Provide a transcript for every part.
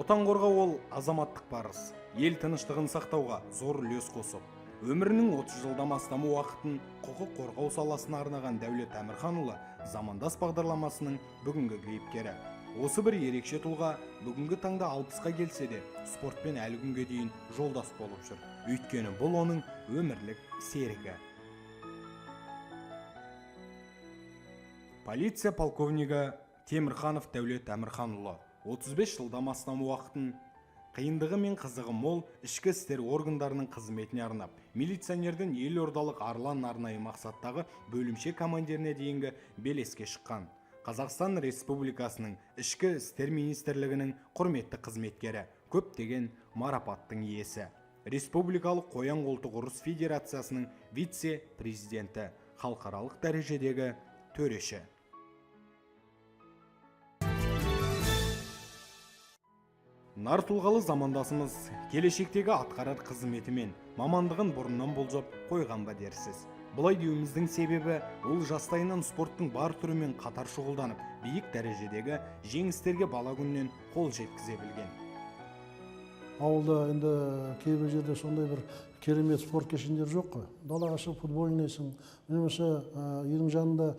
Отан қорғау ол азаматтық парыз. Ел тыныштығын сақтауға зор үлес қосып, өмірінің 30 жылдан астам уақытын құқық қорғау саласына арнаған Дәулет Әмірханұлы замандас бағдарламасының бүгінгі кейіпкері. Осы бір ерекше тұлға бүгінгі таңда 60-қа келсе де, спортпен әлі күнге дейін жолдас болып жүр. Өйткені бұл оның өмірлік серігі. Полиция полковнигі Темірханов Дәулет Әмірханұлы 35 жылдан астам уақытын қиындығы мен қызығы мол ішкі істер органдарының қызметіне арнап, милиционерден елордалық Арлан арнайы мақсаттағы бөлімше командиріне дейінгі белеске шыққан. Қазақстан Республикасының ішкі істер министрлігінің құрметті қызметкері, көптеген марапаттың иесі. Республикалық қоян-қолтық ұрыс федерациясының вице-президенті, халықаралық дәрежедегі төреші. Нар тұлғалы замандасымыз келешектегі атқарар қызметі мен мамандығын бұрыннан болжап қойған ба дерсіз. Бұлай деуіміздің себебі ол жастайынан спорттың бар түрімен қатар шұғылданып, биік дәрежедегі жеңістерге бала күннен қол жеткізе білген. Ауылда енді кейбір жерде сондай бір керемет спорт кешендері жоқ қой. Далаға шығып футбол ойнайсың, немесе үйдің жанында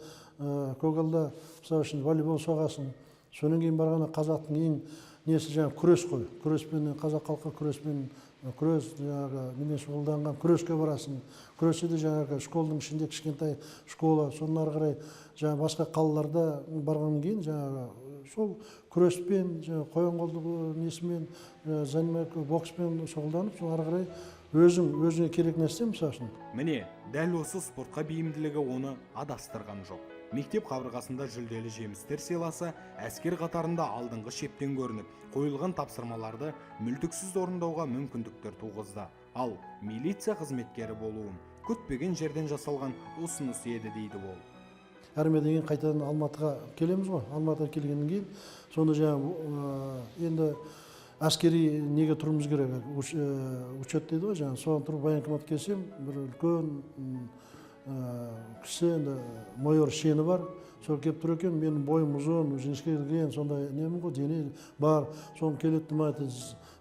көгалда мысалы үшін волейбол соғасың. Содан кейін барғанда қазақтың ең несі жаңағы күрес қой. Күреспен қазақ халқы күреспен күрес жаңағы немен шұғылданған күреске барасың. Күресте де жаңағы школдың ішінде кішкентай школа, содан ары қарай жаңағы басқа қалаларда барғаннан кейін жаңағы сол күреспен, қоян-қолтық несімен, бокспен шұғылданып, содан ары қарай өзіне керек нәрсе мысалы үшін. Міне, дәл осы спортқа бейімділігі оны адастырған жоқ. Мектеп қабырғасында жүлделі жемістер сыйласа, әскер қатарында алдыңғы шептен көрініп, қойылған тапсырмаларды мүлтіксіз орындауға мүмкіндіктер туғызды. Ал милиция қызметкері болуым күтпеген жерден жасалған ұсыныс еді дейді ол. Армиядан кейін қайтадан Алматыға келеміз ғой. Алматыға келгеннен кейін сонда жаңағы енді әскери неге тұрмыз керек, учет дейді ғой, жаңағы соған тұрып военкомат келсем, бір үлкен кісі енді майор шені бар, сол келіп тұр екен, менің бойым ұзын, жіңішке келген, сондай немін ғой, дене бар, соны келетті ма,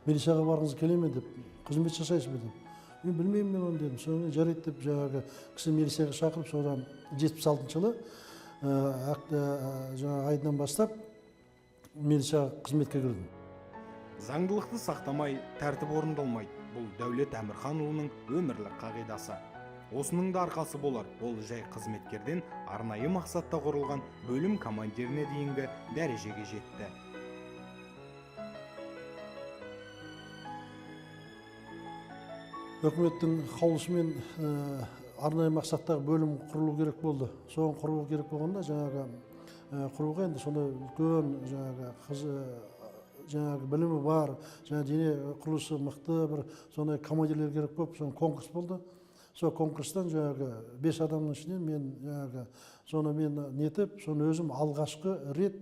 милицияға барғыңыз келе ме деп, қызмет жасайсыз ба деп. Мен білмеймін мен оны дедім, соны жарайды деп жаңағы кісі милицияға шақырып, содан 76 жылы айынан бастап милицияға қызметке кірдім. Заңдылықты сақтамай, тәртіп орындалмайды. Бұл Дәулет Әмірханұлының өмірлік қағидасы. Осының да арқасы болар, ол жай қызметкерден арнайы мақсатта құрылған бөлім командиріне дейінгі дәрежеге жетті. Үкіметтің қаулысымен арнайы мақсаттағы бөлім құрылу керек болды. Соған құрылу керек болғанда жаңағы құруға енді сондай үлкен жаңағы білімі бар, жаңағы дене құрылысы мықты бір сондай командирлер керек болып, соны конкурс болды. Сол конкурстан жаңағы 5 адамның ішінен мен жаңағы соны мен нетіп, соны өзім алғашқы рет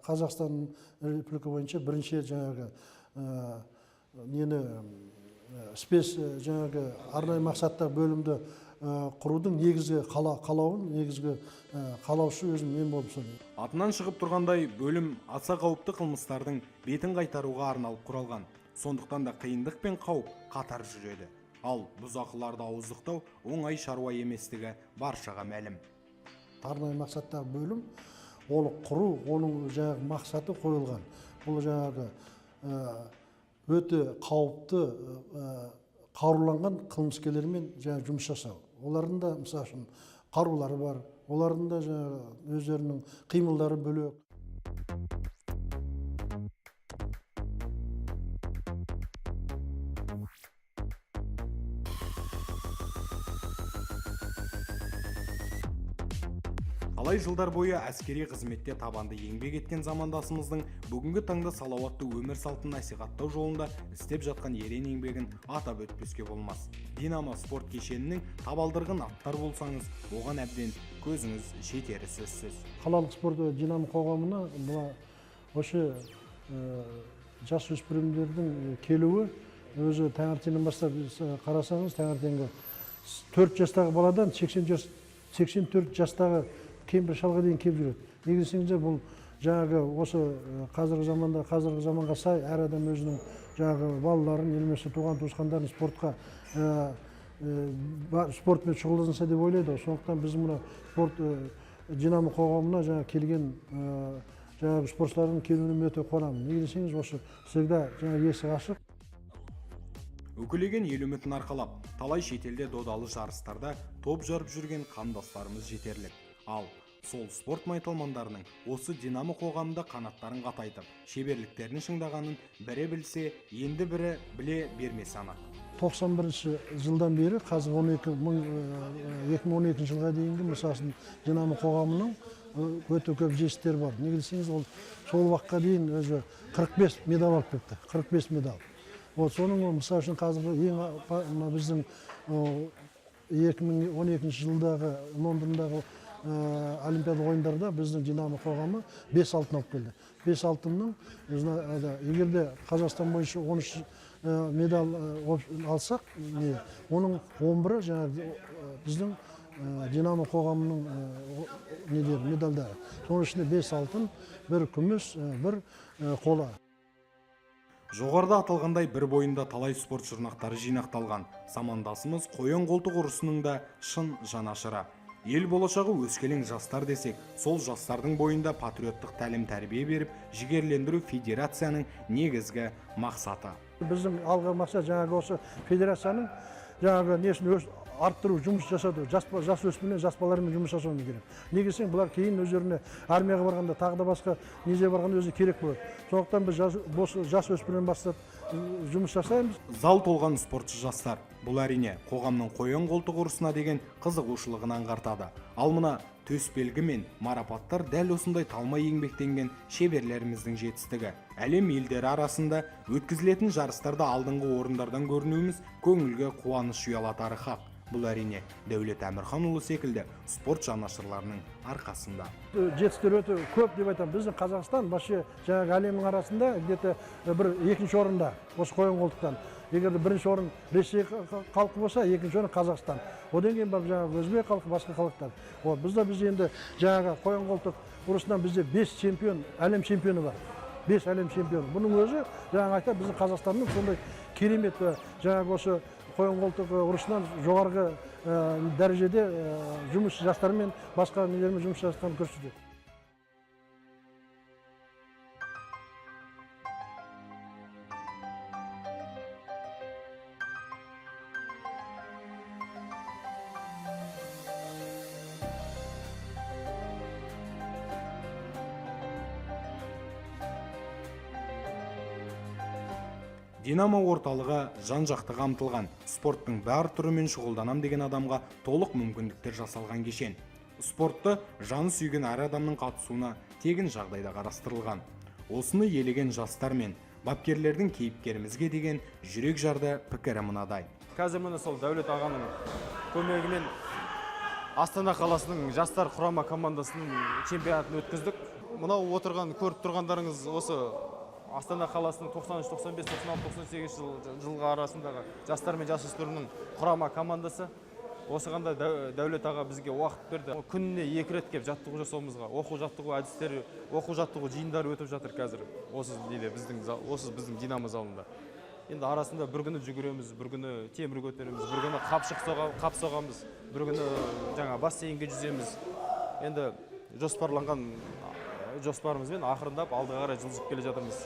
Қазақстан республика бойынша бірінші жаңағы нені спец жаңағы арнайы мақсатта бөлімді құрудың негізгі қалаушы өзім мен болып санаймын. Атынан шығып тұрғандай бөлім аса қауіпті қылмыстардың бетін қайтаруға арналып құралған. Сондықтан да қиындық пен қауіп қатар жүреді. Ал бұзақыларды ауыздықтау оңай шаруа еместігі баршаға мәлім. Арнайы мақсаттағы бөлім, оны құру, оның жаңағы мақсаты қойылған. Бұл жаңағы өте қауіпті қаруланған қылмыскерлермен жұмыс жасау. Олардың да мысалы үшін қарулары бар, олардың да жаңағы өздерінің қимылдары бөлек. Талай жылдар бойы әскери қызметте табанды еңбек еткен замандасымыздың бүгінгі таңда салауатты өмір салтын насихаттау жолында істеп жатқан ерен еңбегін атап өтпеске болмас. Динамо спорт кешенінің табалдырғын аттар болсаңыз, оған әбден көзіңіз жетері сөзсіз. Қалалық спорт Динамо қоғамына осы жасөспірімдердің келуі өзі таңертеңнен бастап қарасаңыз, таңертеңгі 4 жастағы баладан 84 жастағы кемпір шалға дейін келіп жүреді. Неге десеңіздер, бұл жаңағы осы қазіргі заманға сай әр адам өзінің жаңағы балаларын, немесе туған туысқандарын спортпен шұғылданса деп ойлайды. Сондықтан біз мына спорт Динамо қоғамына жаңа келген жаңағы спортшылардың келуіне өте қуанамын. Неге десеңіз, осы всегда жаңа есік ашық. Өкілеген ел үмітін арқалап, талай шетелде додалы жарыстарда топ жарып жүрген қандастарымыз жетерлік. Ал сол спорт майталмандарының осы Динамо қоғамында қанаттарын қатайтып, шеберліктерін шыңдағанын бірі білсе, енді бірі біле бермесе анық. 91 жылдан бері, қазір 2012 жылға дейінгі мысалсын Динамо қоғамының өте көп жетістіктері бар. Неге десеңіз, ол сол уақытқа дейін өзі 45 медаль алып келіпті. 45 медаль. Соның мысалы үшін қазіргі біздің 2012 жылдағы Лондондағы Олимпиада ойындарда біздің Динамо қоғамы 5 алтын алып келді. 5 алтынның, егерде Қазақстан бойынша 13 медаль алсақ, оның 11-і жаңағы біздің Динамо қоғамының медальдары. Соның ішінде 5 алтын, 1 күміс, 1 қола. Жоғарыда аталғандай бір бойында талай спорт жұрнақтары жинақталған самандасымыз қоян қолтық ұрысының да шын жанашыры. Ел болашағы өскелең жастар десек, сол жастардың бойында патриоттық тәлім тәрбие беріп, жігерлендіру федерацияның негізгі мақсаты. Біздің алға мақсат жаңағы осы федерацияның жаңағы несін арттыру, жұмыс жасады. Жасөспіріммен, жас балалармен жұмыс жасауымыз керек. Неге десең, бұлар кейін өздеріне армияға барғанда, тағы да басқа незе барғанда өзі керек болады. Сондықтан біз жасөспірімнен бастап жұмыс жасаймыз. Зал толған спортшы жастар бұл әрине қоғамның қоян қолтық ұрысына деген қызығушылығын аңғартады. Ал мына төсбелгі мен марапаттар дәл осындай талмай еңбектенген шеберлеріміздің жетістігі. Әлем елдері арасында өткізілетін жарыстарда алдыңғы орындардан көрінуіміз көңілге қуаныш ұялатары хақ. Бұл әрине Дәулет Әмірханұлы секілді спорт жанашырларының арқасында. Жетістіктер өте көп деп айтамын. Біздің Қазақстан вообще жаңағы әлемнің арасында где-то бір екінші орында осы қоян қолтықтан. Егер бірінші орын Ресей халқы болса, екінші орын Қазақстан. Одан кейін жаңағы өзбек халқы, басқа халықтар. Біз енді жаңағы қоян қолтық ұрысынан бізде 5 чемпион, әлем чемпионы бар. 5 әлем чемпионы. Бұның өзі жаңағы айтады, біздің Қазақстанның сондай керемет жаңағы осы қоян қолтық ұрысынан жоғарғы дәрежеде жұмыс жастармен, басқа нелермен жұмыс жасағанын көрсетеді. Динамо орталығы жан-жақты қамтылған, спорттың бар түрімен шұғылданам деген адамға толық мүмкіндіктер жасалған кешен. Спортты жаны сүйген әр адамның қатысуына тегін жағдайда қарастырылған. Осыны елеген жастар мен бапкерлердің кейіпкерімізге деген жүрек жарды пікірі мынадай. Қазір міне сол Дәулет ағаның көмегімен Астана қаласының жастар құрама командасының чемпионатын өткіздік. Мынау отырған, көріп тұрғандарыңыз осы Астана қаласының 93, 95, 96, 98 жылғы арасындағы жастар мен жасөспірімнің құрама командасы. Осығанда Дәулет аға бізге уақыт берді. Күніне 2 рет келіп жаттығу жасауымызға, оқу-жаттығу әдістері, оқу-жаттығу жиындары өтіп жатыр қазір. Осы біздің Динамо залында. Енді арасында бір күні жүгіреміз, бір күні темір көтереміз, бір күні қап соғамыз, бір күні жаңа бассейнге жүземіз. Енді жоспарланған жоспарымызбен ақырындап алдыға қарай жылжып келе жатырмыз.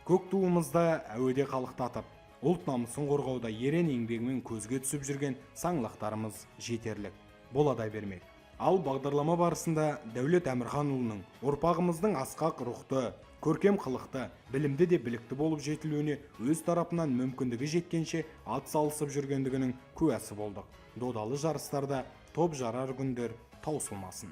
Көк туымызды әуеде қалықтатып, ұлт намысын қорғауда ерен еңбегімен көзге түсіп жүрген саңлақтарымыз жетерлік. Бола бермек. Ал бағдарлама барысында Дәулет Әмірханұлының ұрпағымыздың асқақ рухты, көркем қылықты, білімді де білікті болып жетілуіне өз тарапынан мүмкіндігі жеткенше ат салысып жүргендігінің куәсі болдық. Додалы жарыстарда топ жарар күндер таусылмасын.